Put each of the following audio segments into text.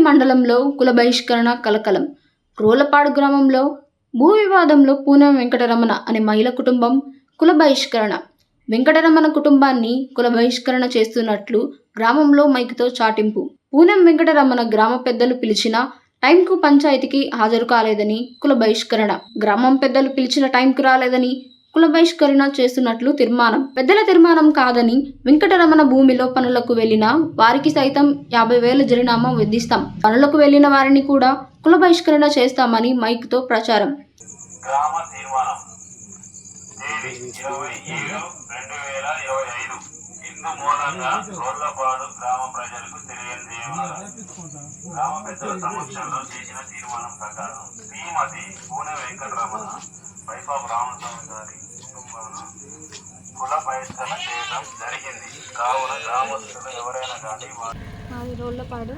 మండలంలో కుల బహిష్కరణ కలకలం. రోలపాడు గ్రామంలో భూ వివాదంలో పూనం వెంకటరమణ అనే మహిళ కుటుంబం కుల బహిష్కరణ. వెంకటరమణ కుటుంబాన్ని కుల బహిష్కరణ చేస్తున్నట్లు గ్రామంలో మైకుతో చాటింపు. పూనం వెంకటరమణ గ్రామ పెద్దలు పిలిచిన టైంకు పంచాయతీకి హాజరు కాలేదని కుల బహిష్కరణ. గ్రామం పెద్దలు పిలిచిన టైంకు రాలేదని కుల బహిష్కరణ చేస్తున్నట్లు తీర్మానం. పెద్దల తీర్మానం కాదని వెంకటరమణ భూమిలో పనులకు వెళ్లిన వారికి సైతం 50,000 జరిమానా విధిస్తాం. పనులకు వెళ్లిన వారిని కూడా కుల బహిష్కరణ చేస్తామని మైక్తో ప్రచారం. గ్రామ తీర్మానం తేదీ 27/2025 ఇందు మూలంగా రోళ్లపాడు గ్రామ ప్రజలకు తెలియజేయగా గ్రామ పెద్దల సమక్షంలో చేసిన తీర్మానం ప్రకారం శ్రీమతి పూనె వెంకటరమణ వైఫ్ ఆఫ్ రామస్వామి గారి కుటుంబాలను కుల బహిష్కరణ చేయడం జరిగింది. కావున గ్రామస్తులు ఎవరైనా కానీ మాది రోళ్లపాడు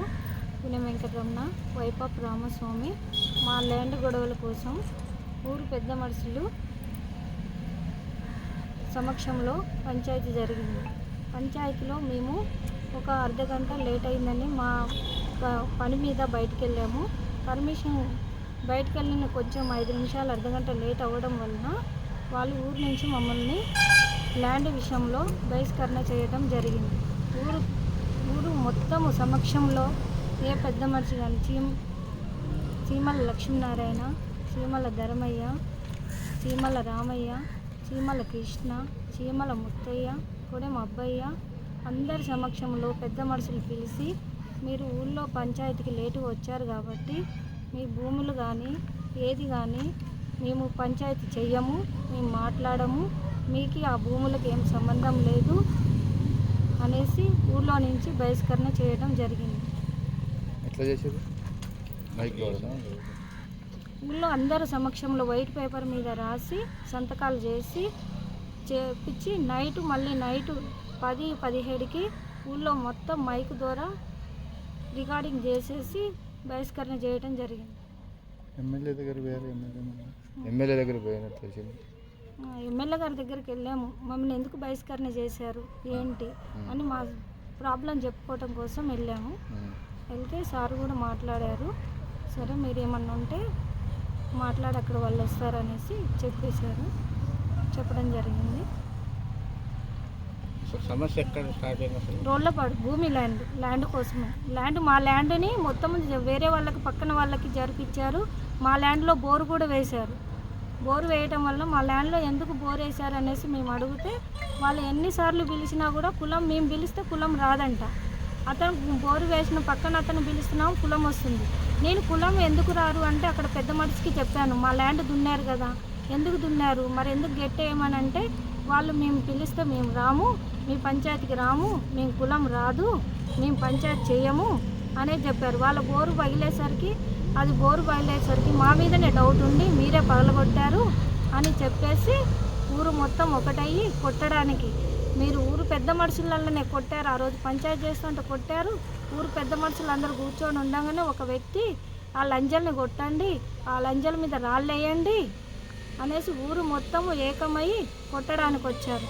పూనె వెంకటరమణ వైఫ్ ఆఫ్ రామస్వామి. మా ల్యాండ్ గొడవల కోసం ఊరు పెద్ద మనుషులు సమక్షంలో పంచాయతీ జరిగింది. పంచాయతీలో మేము ఒక అర్ధగంట లేట్ అయిందని మా పని మీద బయటికి వెళ్ళాము. పర్మిషన్ బయటకు వెళ్ళిన కొంచెం 5 నిమిషాలు అర్ధగంట లేట్ అవ్వడం వలన వాళ్ళు ఊరు నుంచి మమ్మల్ని ల్యాండ్ విషయంలో బహిష్కరణ చేయడం జరిగింది. ఊరు మొత్తము సమక్షంలో ఏ పెద్ద మనిషి కానీ చీమల లక్ష్మీనారాయణ, చీమల ధర్మయ్య, చీమల రామయ్య, చీమల కృష్ణ, చీమల ముత్తయ్య, కొడెం అబ్బయ్య అందరి సమక్షంలో పెద్ద మనుషులు పిలిచి మీరు ఊళ్ళో పంచాయతీకి లేటుగా వచ్చారు కాబట్టి మీ భూములు కానీ ఏది కానీ మేము పంచాయతీ చెయ్యము, మేము మాట్లాడము, మీకు ఆ భూములకు ఏం సంబంధం లేదు అనేసి ఊళ్ళో నుంచి బహిష్కరణ చేయడం జరిగింది. ఊళ్ళో అందరి సమక్షంలో వైట్ పేపర్ మీద రాసి సంతకాలు చేసి చేపించి మళ్ళీ నైటు 10-17కి ఊళ్ళో మొత్తం మైక్ ద్వారా రికార్డింగ్ చేసేసి బహిష్కరణ చేయడం జరిగింది. ఎమ్మెల్యే గారి దగ్గరికి వెళ్ళాము. మమ్మల్ని ఎందుకు బహిష్కరణ చేశారు ఏంటి అని మా ప్రాబ్లం చెప్పుకోవటం కోసం వెళ్ళాము. వెళ్తే సార్ కూడా మాట్లాడారు. సరే మీరు ఏమన్నా ఉంటే మాట్లాడి అక్కడ వాళ్ళు వస్తారనేసి చెప్పడం జరిగింది. సమస్య ఎక్కడ స్టార్ట్ అయింది? రోళ్లపాడు భూమి ల్యాండ్ కోసమే. మా ల్యాండ్ని మొత్తం వేరే వాళ్ళకి పక్కన వాళ్ళకి జరిపించారు. మా ల్యాండ్లో బోరు కూడా వేశారు. బోరు వేయటం వల్ల మా ల్యాండ్లో ఎందుకు బోరు వేశారు అనేసి మేము అడిగితే వాళ్ళు ఎన్నిసార్లు పిలిచినా కూడా మేము పిలిస్తే కులం రాదంట. అతను బోరు వేసిన పక్కన అతను పిలుస్తున్నాం కులం వస్తుంది. నేను కులం ఎందుకు రారు అంటే అక్కడ పెద్ద మనిషికి చెప్పాను, మా ల్యాండ్ దున్నారు కదా, ఎందుకు దున్నారు మరి ఎందుకు గెట్టేయమని అంటే వాళ్ళు మేము పిలిస్తే మేము రాము, మీ పంచాయతీకి రాము, మేము కులం రాదు, మేము పంచాయతీ చేయము అనేది చెప్పారు. వాళ్ళ బోరు పగిలేసరికి మా మీదనే డౌట్ ఉండి మీరే పగలగొట్టారు అని చెప్పేసి ఊరు మొత్తం ఒకటయ్యి కొట్టడానికి మీరు ఊరు పెద్ద మనుషులనే కొట్టారు. ఆ రోజు పంచాయతీ చేస్తుంటే కొట్టారు. ఊరు పెద్ద మనుషులు అందరూ కూర్చొని ఉండగానే ఒక వ్యక్తి ఆ లంజల్ని కొట్టండి, ఆ లంజల మీద రాళ్ళు వేయండి అనేసి ఊరు మొత్తము ఏకమై కొట్టడానికి వచ్చారు.